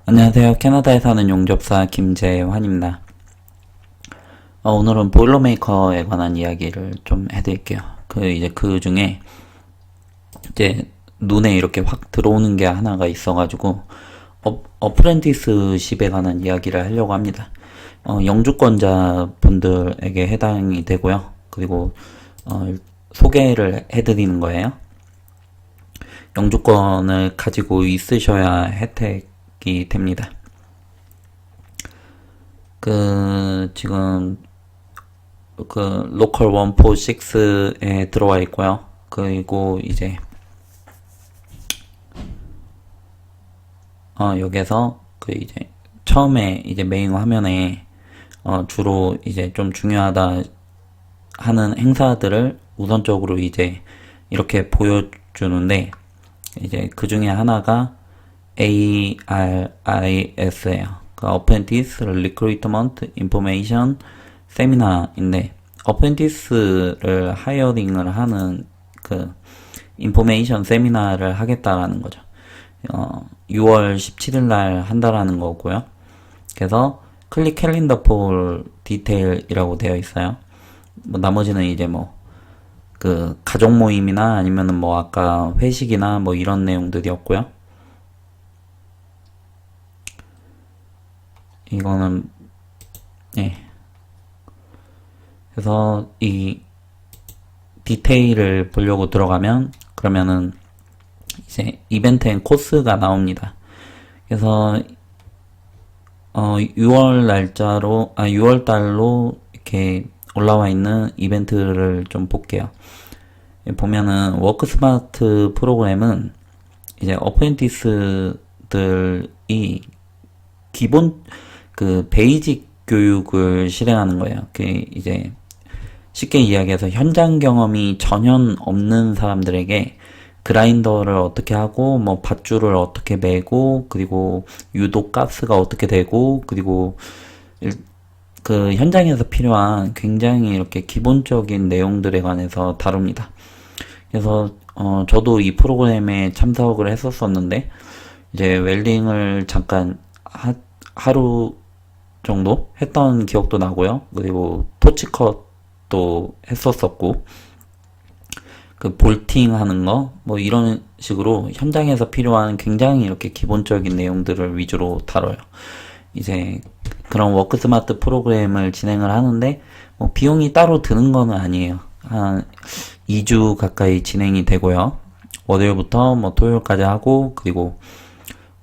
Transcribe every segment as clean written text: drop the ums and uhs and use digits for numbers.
안녕하세요. 캐나다에 사는 용접사 김재환입니다. 오늘은 보일러메이커에 관한 이야기를 좀 해드릴게요. 그 중에 이제 눈에 이렇게 확 들어오는 게 하나가 있어가지고 어프렌티스십에 관한 이야기를 하려고 합니다. 영주권자 분들에게 해당이 되고요. 그리고 소개를 해드리는 거예요. 영주권을 가지고 있으셔야 혜택이 됩니다. 지금 로컬 146에 들어와 있고요. 그리고 이제 여기서 이제 처음에 이제 메인 화면에 주로 이제 좀 중요하다 하는 행사들을 우선적으로 이제 이렇게 보여주는데, 이제 그 중에 하나가 ARIS예요. Apprentice Recruitment Information Seminar인데, 어프렌티스를 하이어링을 하는 인포메이션 세미나를 하겠다라는 거죠. 6월 17일 날 한다라는 거고요. 그래서 클릭 캘린더 폴 디테일이라고 되어 있어요. 나머지는 이제 가족 모임이나 아니면은 아까 회식이나 이런 내용들이었고요. 이거는, 예. 그래서 이 디테일을 보려고 들어가면, 그러면은 이제 이벤트 앤 코스가 나옵니다. 그래서 6월 달로 이렇게 올라와 있는 이벤트를 좀 볼게요. 보면은 워크스마트 프로그램은 이제 어프렌티스들이 기본 베이직 교육을 실행하는 거예요. 이제 쉽게 이야기해서 현장 경험이 전혀 없는 사람들에게 그라인더를 어떻게 하고 밧줄을 어떻게 매고, 그리고 유도 가스가 어떻게 되고, 그리고 현장에서 필요한 굉장히 이렇게 기본적인 내용들에 관해서 다룹니다. 그래서 저도 이 프로그램에 참석을 했었었는데, 이제 웰딩을 잠깐 하루 정도 했던 기억도 나고요. 그리고 토치컷도 했었었고, 볼팅 하는 거 이런 식으로 현장에서 필요한 굉장히 이렇게 기본적인 내용들을 위주로 다뤄요. 이제 그런 워크스마트 프로그램을 진행을 하는데 비용이 따로 드는 거는 아니에요. 한 2주 가까이 진행이 되고요. 월요일부터 토요일까지 하고, 그리고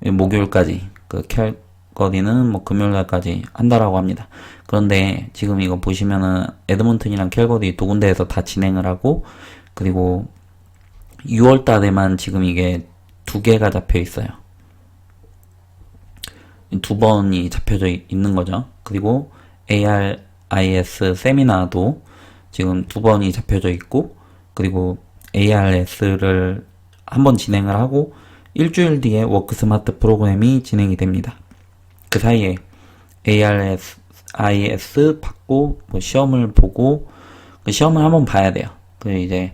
목요일까지, 캘거리는 금요일날까지 한다라고 합니다. 그런데 지금 이거 보시면은 에드먼튼이랑 캘거리 두 군데에서 다 진행을 하고, 그리고 6월 달에만 지금 이게 2개가 잡혀 있어요. 2번이 잡혀져 있는 거죠. 그리고 ARIS 세미나도 지금 2번이 잡혀져 있고, 그리고 ARS를 한번 진행을 하고 일주일 뒤에 워크스마트 프로그램이 진행이 됩니다. 그 사이에 ARIS 받고 시험을 보고, 시험을 한번 봐야 돼요. 이제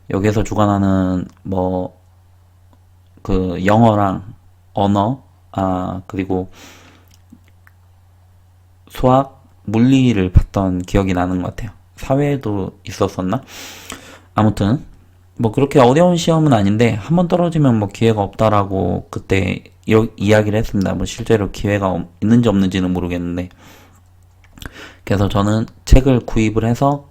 여기서 주관하는 영어랑 언어, 그리고 수학, 물리를 봤던 기억이 나는 것 같아요. 사회도 있었었나? 아무튼 그렇게 어려운 시험은 아닌데, 한번 떨어지면 기회가 없다라고 그때 이야기를 했습니다. 실제로 기회가 있는지 없는지는 모르겠는데, 그래서 저는 책을 구입을 해서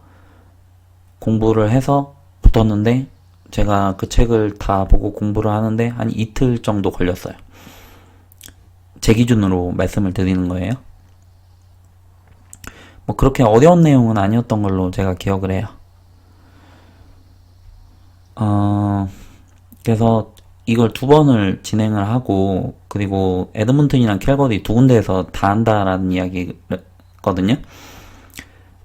공부를 해서 붙었는데, 제가 그 책을 다 보고 공부를 하는데 한 이틀 정도 걸렸어요. 제 기준으로 말씀을 드리는 거예요. 그렇게 어려운 내용은 아니었던 걸로 제가 기억을 해요. 그래서 이걸 2번을 진행을 하고, 그리고 에드먼튼이랑 캘거리 두 군데에서 다 한다라는 이야기거든요.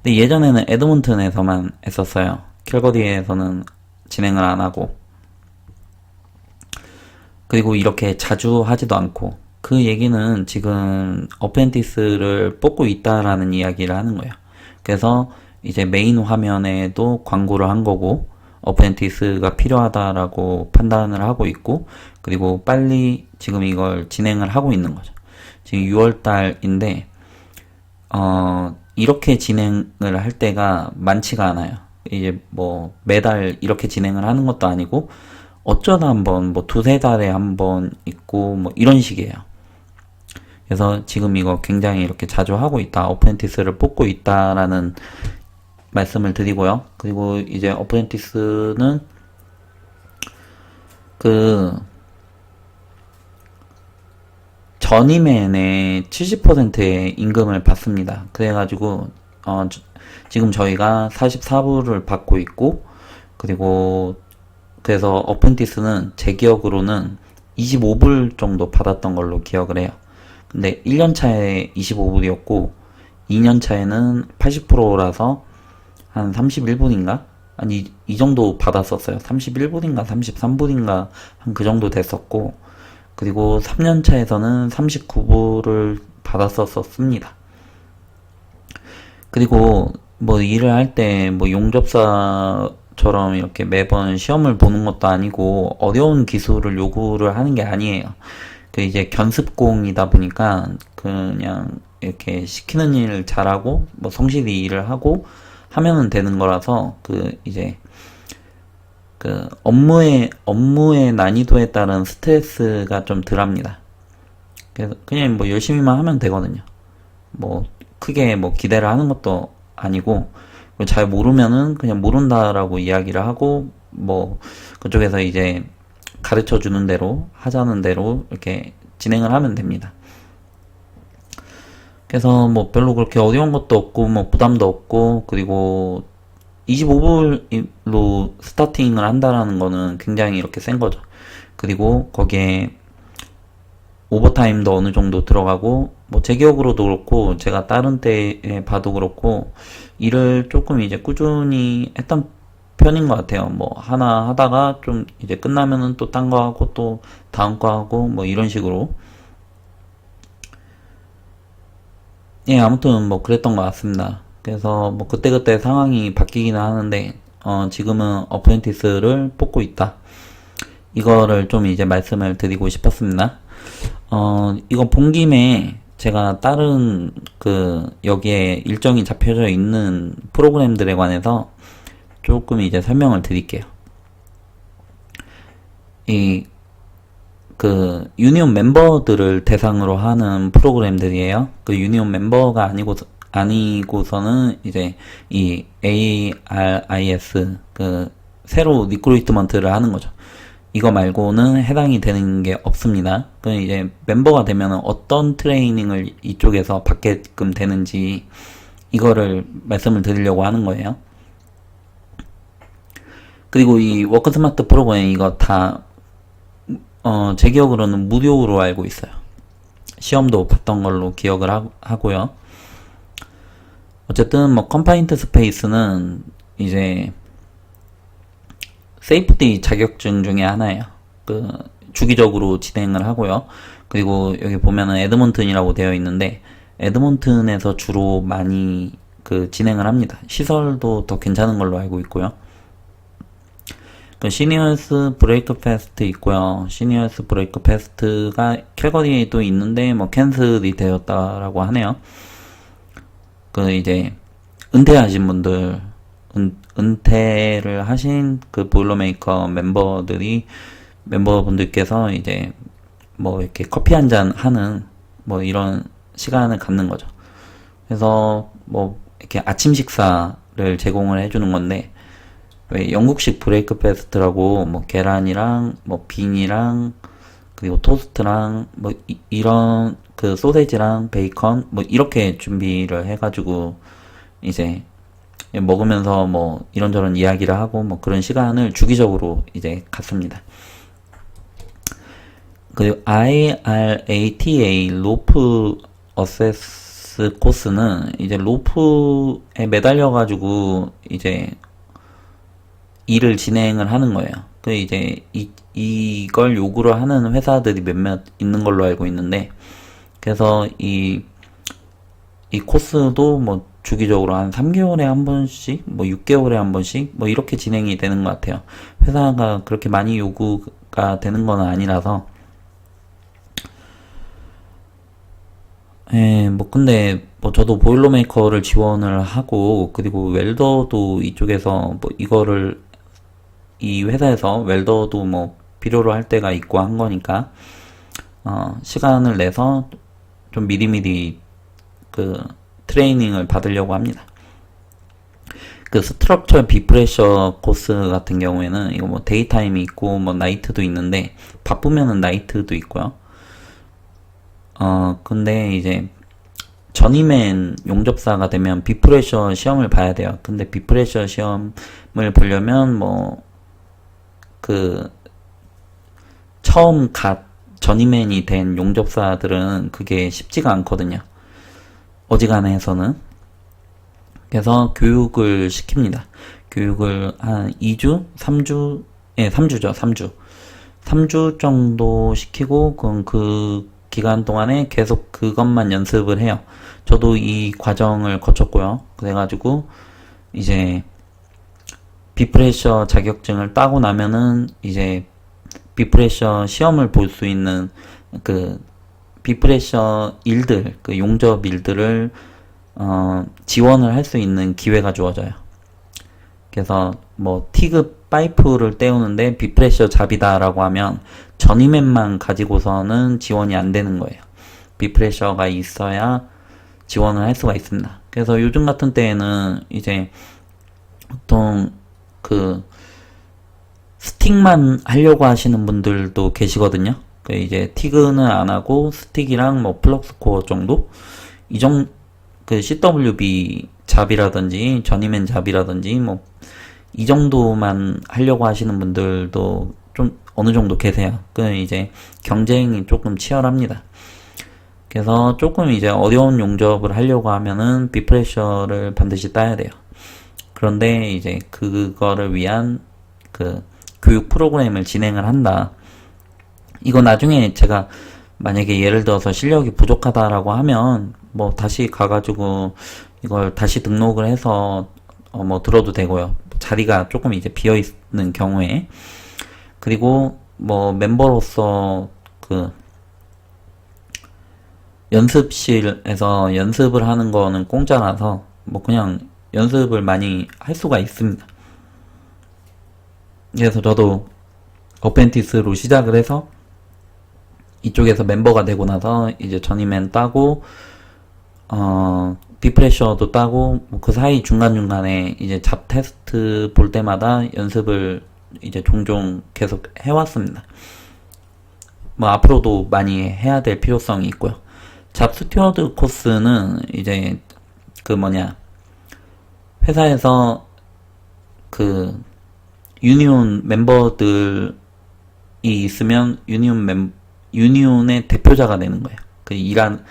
근데 예전에는 에드먼튼에서만 했었어요. 캘거리에서는 진행을 안 하고, 그리고 이렇게 자주 하지도 않고, 그 얘기는 지금 어프렌티스를 뽑고 있다라는 이야기를 하는 거예요. 그래서 이제 메인 화면에도 광고를 한 거고, 어프렌티스가 필요하다라고 판단을 하고 있고, 그리고 빨리 지금 이걸 진행을 하고 있는 거죠. 지금 6월 달인데, 이렇게 진행을 할 때가 많지가 않아요. 이제 뭐 매달 이렇게 진행을 하는 것도 아니고, 어쩌다 한번 뭐 두세 달에 한 번 있고, 뭐 이런 식이에요. 그래서 지금 이거 굉장히 이렇게 자주 하고 있다. 어프렌티스를 뽑고 있다라는 말씀을 드리고요. 그리고 이제 어프렌티스는 그 전임의 70%의 임금을 받습니다. 그래가지고 지금 저희가 44불을 받고 있고, 그리고 그래서 어프렌티스는 제 기억으로는 25불 정도 받았던 걸로 기억을 해요. 근데 1년 차에 25불이었고 2년 차에는 80%라서 한 31불인가? 아니 이 정도 받았었어요. 31불인가 33불인가 한 그 정도 됐었고, 그리고 3년 차에서는 39불을 받았었습니다. 그리고 뭐 일을 할 때 뭐 용접사처럼 이렇게 매번 시험을 보는 것도 아니고 어려운 기술을 요구를 하는 게 아니에요. 그 이제 견습공이다 보니까 그냥 이렇게 시키는 일을 잘하고 뭐 성실히 일을 하고 하면은 되는 거라서 그 이제 그 업무의 난이도에 따른 스트레스가 좀 덜합니다. 그래서 그냥 뭐 열심히만 하면 되거든요. 뭐 크게 뭐 기대를 하는 것도 아니고, 잘 모르면은 그냥 모른다라고 이야기를 하고 뭐 그쪽에서 이제 가르쳐 주는 대로 하자는 대로 이렇게 진행을 하면 됩니다. 그래서 뭐 별로 그렇게 어려운 것도 없고 뭐 부담도 없고, 그리고 25불로 스타팅을 한다라는 거는 굉장히 이렇게 센 거죠. 그리고 거기에 오버타임도 어느 정도 들어가고, 뭐 제 기억으로도 그렇고 제가 다른 때에 봐도 그렇고 일을 조금 이제 꾸준히 했던 편인 것 같아요. 뭐 하나 하다가 좀 이제 끝나면은 또 딴 거 하고 또 다음 거 하고 뭐 이런 식으로. 예, 아무튼 뭐 그랬던 것 같습니다. 그래서 뭐 그때그때 상황이 바뀌기는 하는데 지금은 어프렌티스를 뽑고 있다. 이거를 좀 이제 말씀을 드리고 싶었습니다. 이거 본 김에 제가 다른 여기에 일정이 잡혀져 있는 프로그램들에 관해서 조금 이제 설명을 드릴게요. 유니온 멤버들을 대상으로 하는 프로그램들이에요. 그 유니온 멤버가 아니고서는 이제 이 ARIS, 새로 리크루트먼트를 하는 거죠. 이거 말고는 해당이 되는 게 없습니다. 그 이제 멤버가 되면 어떤 트레이닝을 이쪽에서 받게끔 되는지 이거를 말씀을 드리려고 하는 거예요. 그리고 이 워크스마트 프로그램 이거 다 제 기억으로는 무료로 알고 있어요. 시험도 봤던 걸로 기억을 하고요. 어쨌든 뭐 컴파인트 스페이스는 이제 세이프티 자격증 중에 하나예요. 주기적으로 진행을 하고요. 그리고 여기 보면은 에드먼튼이라고 되어 있는데 에드먼튼에서 주로 많이 진행을 합니다. 시설도 더 괜찮은 걸로 알고 있고요. 시니어스 브레이크 패스트 있고요. 시니어스 브레이크 패스트가 캘거리에도 있는데 뭐 캔슬이 되었다라고 하네요. 이제 은퇴하신 분들, 은퇴를 하신 보일러메이커 멤버분들께서 이제 뭐 이렇게 커피 한잔 하는 뭐 이런 시간을 갖는 거죠. 그래서 뭐 이렇게 아침 식사를 제공을 해주는 건데, 왜 영국식 브레이크 패스트라고 뭐 계란이랑 뭐 빈이랑 그리고 토스트랑 뭐 이런 소세지랑 베이컨 뭐 이렇게 준비를 해가지고 이제 먹으면서 뭐 이런저런 이야기를 하고 뭐 그런 시간을 주기적으로 이제 갖습니다. 그리고 IRATA 로프 어세스 코스는 이제 로프에 매달려가지고 이제 일을 진행을 하는 거예요. 이제 이걸 요구를 하는 회사들이 몇몇 있는 걸로 알고 있는데, 그래서 이 코스도 뭐 주기적으로 한 3개월에 한 번씩, 뭐 6개월에 한 번씩, 뭐 이렇게 진행이 되는 것 같아요. 회사가 그렇게 많이 요구가 되는 건 아니라서. 예, 뭐 근데 뭐 저도 보일러메이커를 지원을 하고, 그리고 웰더도 이쪽에서 뭐 이거를 이 회사에서 웰더도 뭐 필요로 할 때가 있고 한 거니까 시간을 내서 좀 미리미리 그 트레이닝을 받으려고 합니다. 그 스트럭처 비프레셔 코스 같은 경우에는 이거 뭐 데이타임이 있고 뭐 나이트도 있는데, 바쁘면은 나이트도 있고요. 근데 이제 전임엔 용접사가 되면 비프레셔 시험을 봐야 돼요. 근데 비프레셔 시험을 보려면 뭐 그 처음 갓 전임맨이 된 용접사들은 그게 쉽지가 않거든요. 어지간해서는. 그래서 교육을 시킵니다. 교육을 한 2주? 3주? 예, 3주죠. 3주. 3주 정도 시키고, 그럼 그 기간 동안에 계속 그것만 연습을 해요. 저도 이 과정을 거쳤고요. 그래가지고, 이제, 비프레셔 자격증을 따고 나면은, 이제, 비프레셔 시험을 볼 수 있는, 그, 비프레셔 일들, 그 용접 일들을, 지원을 할 수 있는 기회가 주어져요. 그래서, 뭐, 티급 파이프를 때우는데 비프레셔 잡이다라고 하면, 전임맨만 가지고서는 지원이 안 되는 거예요. 비프레셔가 있어야 지원을 할 수가 있습니다. 그래서 요즘 같은 때에는 이제 보통 그 스틱만 하려고 하시는 분들도 계시거든요. 그 이제 티그는 안 하고 스틱이랑 뭐 플럭스 코어 정도? 그 CWB 잡이라든지 전임맨 잡이라든지 뭐 이 정도만 하려고 하시는 분들도 좀 어느 정도 계세요. 그 이제 경쟁이 조금 치열합니다. 그래서 조금 이제 어려운 용접을 하려고 하면은 비프레셔를 반드시 따야 돼요. 그런데 이제 그거를 위한 그 교육 프로그램을 진행을 한다. 이거 나중에 제가 만약에 예를 들어서 실력이 부족하다라고 하면 뭐 다시 가가지고 이걸 다시 등록을 해서 뭐 들어도 되고요. 자리가 조금 이제 비어 있는 경우에. 그리고 뭐 멤버로서 그 연습실에서 연습을 하는 거는 공짜라서 뭐 그냥 연습을 많이 할 수가 있습니다. 그래서 저도 어펜티스로 시작을 해서 이쪽에서 멤버가 되고 나서 이제 전임맨 따고 비프레셔도 따고 그 사이 중간중간에 이제 잡 테스트 볼 때마다 연습을 이제 종종 계속 해왔습니다. 뭐 앞으로도 많이 해야 될 필요성이 있고요. 잡 스튜어드 코스는 이제 그 뭐냐 회사에서 그 유니온 멤버들이 있으면 유니온의 대표자가 되는 거예요. 그 일하는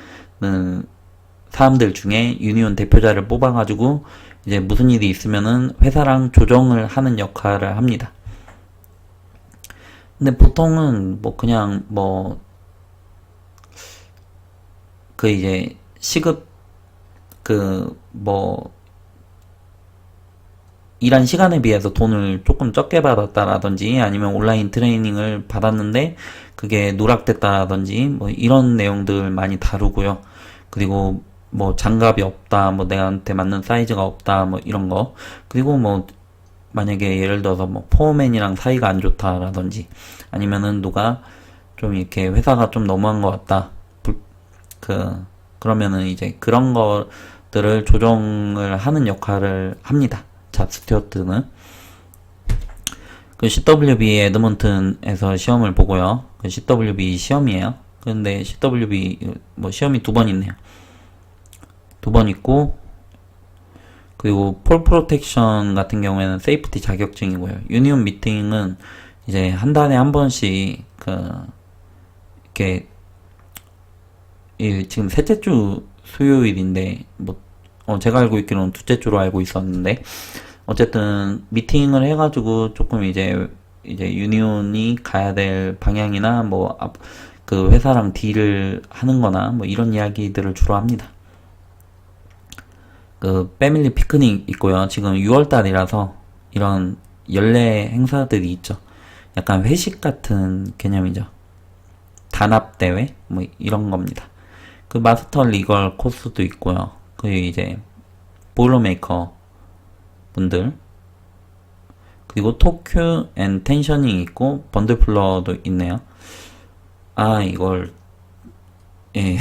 사람들 중에 유니온 대표자를 뽑아가지고 이제 무슨 일이 있으면은 회사랑 조정을 하는 역할을 합니다. 근데 보통은 뭐 그냥 뭐 그 이제 시급 그 뭐 일한 시간에 비해서 돈을 조금 적게 받았다라든지 아니면 온라인 트레이닝을 받았는데 그게 누락됐다라든지 뭐 이런 내용들 많이 다루고요. 그리고 뭐 장갑이 없다, 뭐 내한테 맞는 사이즈가 없다, 뭐 이런 거. 그리고 뭐 만약에 예를 들어서 뭐 포어맨이랑 사이가 안 좋다라든지 아니면은 누가 좀 이렇게 회사가 좀 너무한 것 같다. 그러면은 이제 그런 것들을 조정을 하는 역할을 합니다. 잡 스튜어드는. 그 CWB 에드먼튼에서 시험을 보고요. 그 CWB 시험이에요. 근데 CWB 뭐 시험이 2번 있네요. 2번 있고, 그리고 폴 프로텍션 같은 경우에는 세이프티 자격증이고요. 유니온 미팅은 이제 한 달에 한 번씩 이렇게 지금 셋째 주 수요일인데 뭐 제가 알고 있기로는 둘째 주로 알고 있었는데 어쨌든 미팅을 해가지고 조금 이제 유니온이 가야 될 방향이나 뭐 그 회사랑 딜을 하는 거나 뭐 이런 이야기들을 주로 합니다. 그 패밀리 피크닉 있고요. 지금 6월달이라서 이런 연례 행사들이 있죠. 약간 회식 같은 개념이죠. 단합대회 뭐 이런 겁니다. 그 마스터 리걸 코스도 있고요. 그 이제 보일러메이커 분들, 그리고 토큐 앤 텐셔닝 있고 번들 플러도 있네요. 아, 이걸 예.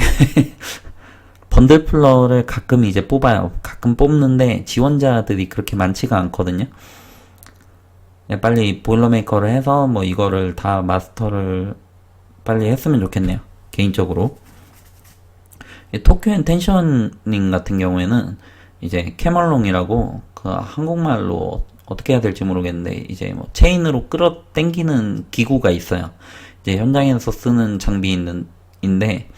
번들 플러를 가끔 이제 뽑아요. 가끔 뽑는데 지원자들이 그렇게 많지가 않거든요. 예, 빨리 보일러메이커를 해서 뭐 이거를 다 마스터를 빨리 했으면 좋겠네요. 개인적으로. 토큐 앤 텐셔닝 같은 경우에는 이제 캐멀롱이라고 그 한국말로 어떻게 해야 될지 모르겠는데 이제 뭐 체인으로 끌어 당기는 기구가 있어요. 이제 현장에서 쓰는 장비인데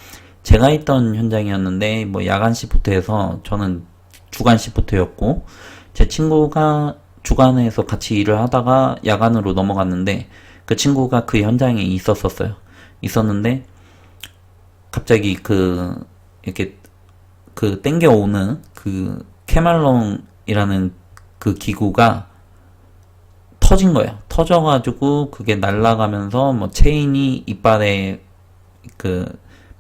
제가 있던 현장이었는데 뭐 야간 시프트에서 저는 주간 시프트였고 제 친구가 주간에서 같이 일을 하다가 야간으로 넘어갔는데 그 친구가 그 현장에 있었는데 갑자기 이렇게 땡겨오는 그 캐말롱이라는 그 기구가 터진 거예요. 터져가지고 그게 날아가면서 뭐 체인이 이빨에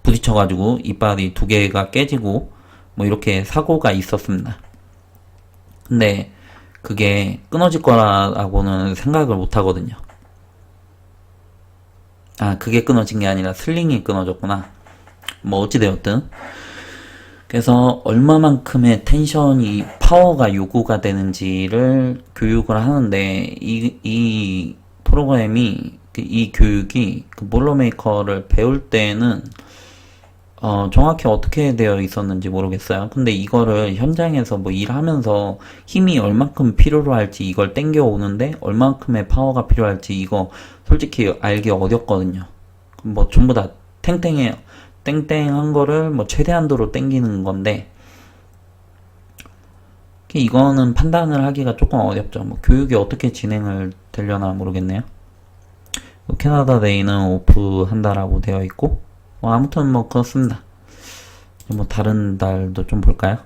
부딪혀가지고 이빨이 두 개가 깨지고 뭐 이렇게 사고가 있었습니다. 근데 그게 끊어질 거라고는 생각을 못 하거든요. 아, 그게 끊어진 게 아니라 슬링이 끊어졌구나. 뭐 어찌되었든. 그래서 얼마만큼의 텐션이 파워가 요구가 되는지를 교육을 하는데 이 프로그램이 이 교육이 그 볼러메이커를 배울 때는 정확히 어떻게 되어 있었는지 모르겠어요. 근데 이거를 현장에서 뭐 일하면서 힘이 얼만큼 필요로 할지 이걸 땡겨 오는데 얼만큼의 파워가 필요할지 이거 솔직히 알기 어렵거든요. 뭐 전부 다 탱탱해요. 땡땡한 거를 뭐 최대한도로 땡기는 건데 이거는 판단을 하기가 조금 어렵죠. 뭐 교육이 어떻게 진행을 되려나 모르겠네요. 캐나다 데이는 오프한다라고 되어 있고 뭐 아무튼 뭐 그렇습니다. 뭐 다른 달도 좀 볼까요?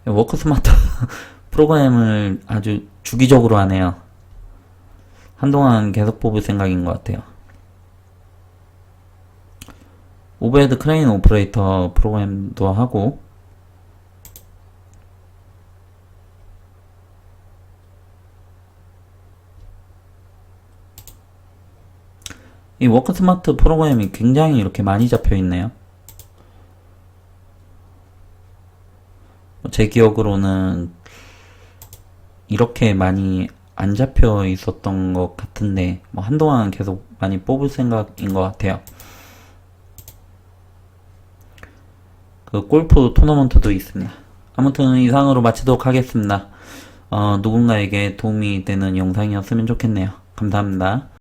워크 스마트 프로그램을 아주 주기적으로 하네요. 한동안 계속 뽑을 생각인 것 같아요. 오버헤드 크레인 오퍼레이터 프로그램도 하고 이 워크 스마트 프로그램이 굉장히 이렇게 많이 잡혀 있네요. 제 기억으로는 이렇게 많이 안 잡혀 있었던 것 같은데 뭐 한동안 계속 많이 뽑을 생각인 것 같아요. 그 골프 토너먼트도 있습니다. 아무튼 이상으로 마치도록 하겠습니다. 누군가에게 도움이 되는 영상이었으면 좋겠네요. 감사합니다.